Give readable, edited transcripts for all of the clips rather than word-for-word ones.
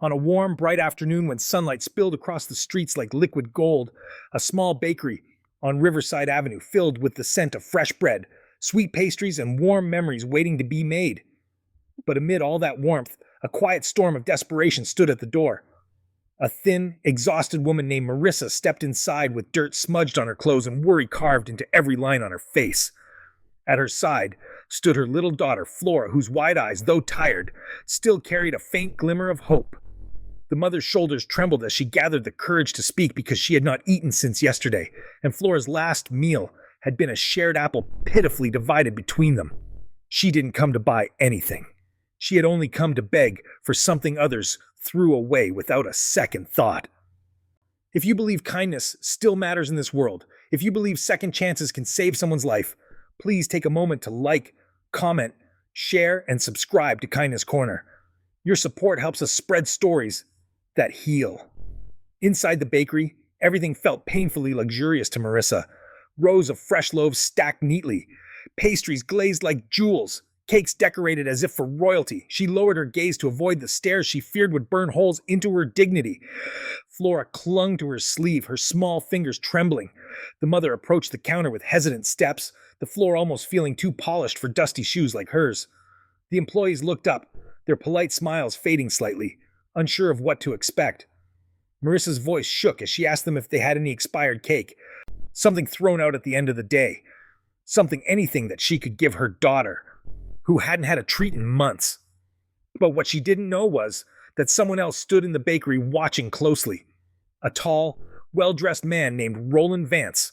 On a warm, bright afternoon when sunlight spilled across the streets like liquid gold, a small bakery on Riverside Avenue filled with the scent of fresh bread, sweet pastries, and warm memories waiting to be made. But amid all that warmth, a quiet storm of desperation stood at the door. A thin, exhausted woman named Marissa stepped inside with dirt smudged on her clothes and worry carved into every line on her face. At her side stood her little daughter, Flora, whose wide eyes, though tired, still carried a faint glimmer of hope. The mother's shoulders trembled as she gathered the courage to speak because she had not eaten since yesterday, and Flora's last meal had been a shared apple pitifully divided between them. She didn't come to buy anything. She had only come to beg for something others threw away without a second thought. If you believe kindness still matters in this world, if you believe second chances can save someone's life, please take a moment to like, comment, share, and subscribe to Kindness Corner. Your support helps us spread stories that heal. Inside the bakery, everything felt painfully luxurious to Marissa. Rows of fresh loaves stacked neatly, pastries glazed like jewels, cakes decorated as if for royalty. She lowered her gaze to avoid the stares she feared would burn holes into her dignity. Flora clung to her sleeve, her small fingers trembling. The mother approached the counter with hesitant steps, the floor almost feeling too polished for dusty shoes like hers. The employees looked up, their polite smiles fading slightly, unsure of what to expect. Marissa's voice shook as she asked them if they had any expired cake, something thrown out at the end of the day, anything that she could give her daughter, who hadn't had a treat in months. But what she didn't know was that someone else stood in the bakery watching closely. A tall, well-dressed man named Roland Vance,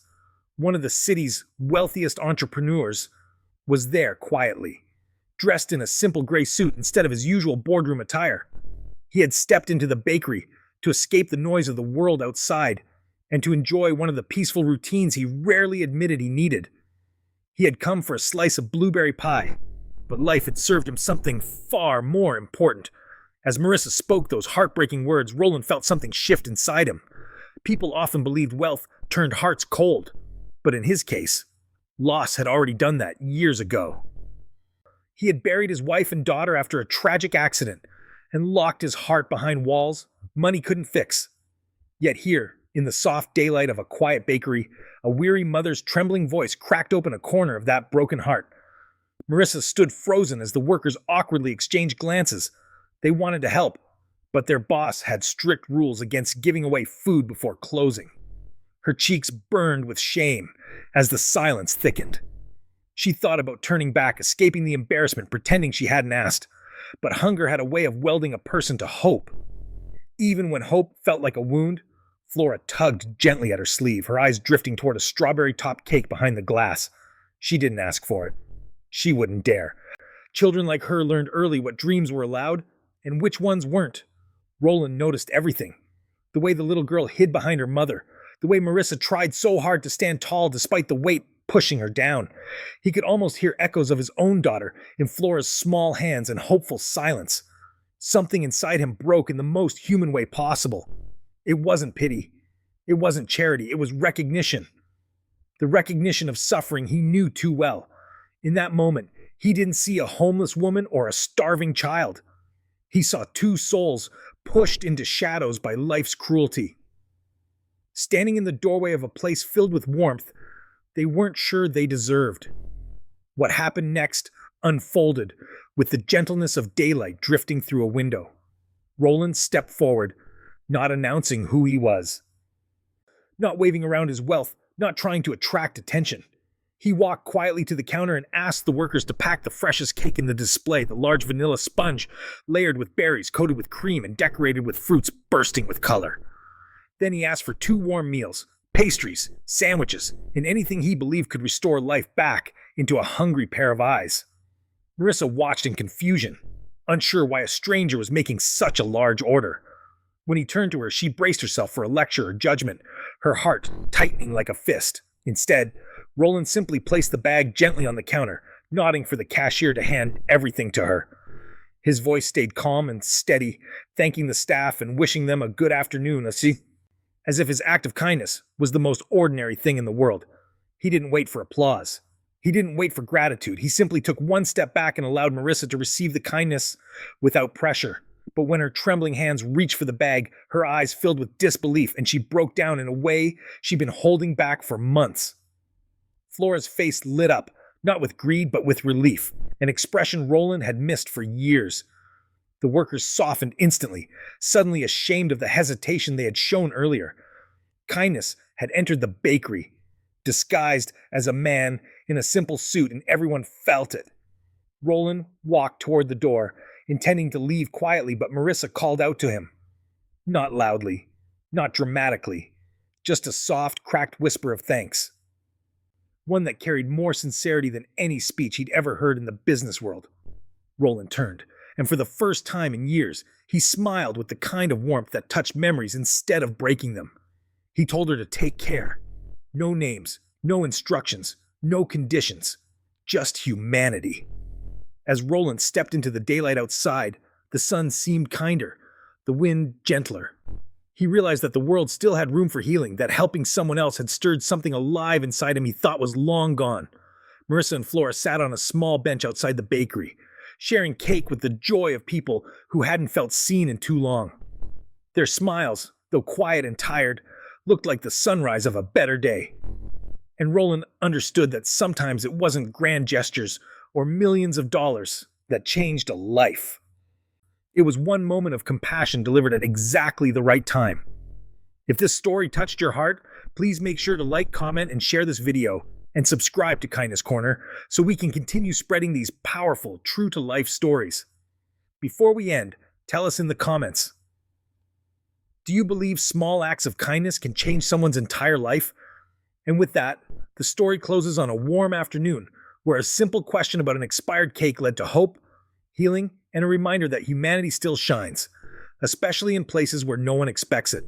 one of the city's wealthiest entrepreneurs, was there quietly, dressed in a simple gray suit instead of his usual boardroom attire. He had stepped into the bakery to escape the noise of the world outside and to enjoy one of the peaceful routines he rarely admitted he needed. He had come for a slice of blueberry pie, but life had served him something far more important. As Marissa spoke those heartbreaking words, Roland felt something shift inside him. People often believed wealth turned hearts cold, but in his case, loss had already done that years ago. He had buried his wife and daughter after a tragic accident and locked his heart behind walls money couldn't fix. Yet here, in the soft daylight of a quiet bakery, a weary mother's trembling voice cracked open a corner of that broken heart. Marissa stood frozen as the workers awkwardly exchanged glances. They wanted to help, but their boss had strict rules against giving away food before closing. Her cheeks burned with shame as the silence thickened. She thought about turning back, escaping the embarrassment, pretending she hadn't asked. But hunger had a way of welding a person to hope. Even when hope felt like a wound, Flora tugged gently at her sleeve, her eyes drifting toward a strawberry-topped cake behind the glass. She didn't ask for it. She wouldn't dare. Children like her learned early what dreams were allowed and which ones weren't. Roland noticed everything. The way the little girl hid behind her mother, the way Marissa tried so hard to stand tall despite the weight pushing her down. He could almost hear echoes of his own daughter in Flora's small hands and hopeful silence. Something inside him broke in the most human way possible. It wasn't pity. It wasn't charity. It was recognition. The recognition of suffering he knew too well. In that moment, he didn't see a homeless woman or a starving child. He saw two souls pushed into shadows by life's cruelty. Standing in the doorway of a place filled with warmth they weren't sure they deserved. What happened next unfolded with the gentleness of daylight drifting through a window. Roland stepped forward, not announcing who he was, not waving around his wealth, not trying to attract attention. He walked quietly to the counter and asked the workers to pack the freshest cake in the display, the large vanilla sponge layered with berries, coated with cream, and decorated with fruits bursting with color. Then he asked for 2 warm meals, pastries, sandwiches, and anything he believed could restore life back into a hungry pair of eyes. Marissa watched in confusion, unsure why a stranger was making such a large order. When he turned to her, she braced herself for a lecture or judgment, her heart tightening like a fist. Instead, Roland simply placed the bag gently on the counter, nodding for the cashier to hand everything to her. His voice stayed calm and steady, thanking the staff and wishing them a good afternoon, as if his act of kindness was the most ordinary thing in the world. He didn't wait for applause. He didn't wait for gratitude. He simply took one step back and allowed Marissa to receive the kindness without pressure. But when her trembling hands reached for the bag, her eyes filled with disbelief and she broke down in a way she'd been holding back for months. Flora's face lit up, not with greed but with relief, an expression Roland had missed for years. The workers softened instantly, suddenly ashamed of the hesitation they had shown earlier. Kindness had entered the bakery, disguised as a man in a simple suit, and everyone felt it. Roland walked toward the door, intending to leave quietly, but Marissa called out to him. Not loudly, not dramatically, just a soft, cracked whisper of thanks. One that carried more sincerity than any speech he'd ever heard in the business world. Roland turned, and for the first time in years, he smiled with the kind of warmth that touched memories instead of breaking them. He told her to take care. No names, no instructions, no conditions, just humanity. As Roland stepped into the daylight outside, the sun seemed kinder, the wind gentler. He realized that the world still had room for healing, that helping someone else had stirred something alive inside him he thought was long gone. Marissa and Flora sat on a small bench outside the bakery, sharing cake with the joy of people who hadn't felt seen in too long. Their smiles, though quiet and tired, looked like the sunrise of a better day. And Roland understood that sometimes it wasn't grand gestures or millions of dollars that changed a life. It was one moment of compassion delivered at exactly the right time. If this story touched your heart, please make sure to like, comment, and share this video, and subscribe to Kindness Corner so we can continue spreading these powerful, true-to-life stories. Before we end, tell us in the comments, do you believe small acts of kindness can change someone's entire life? And with that, the story closes on a warm afternoon where a simple question about an expired cake led to hope, healing, and a reminder that humanity still shines, especially in places where no one expects it.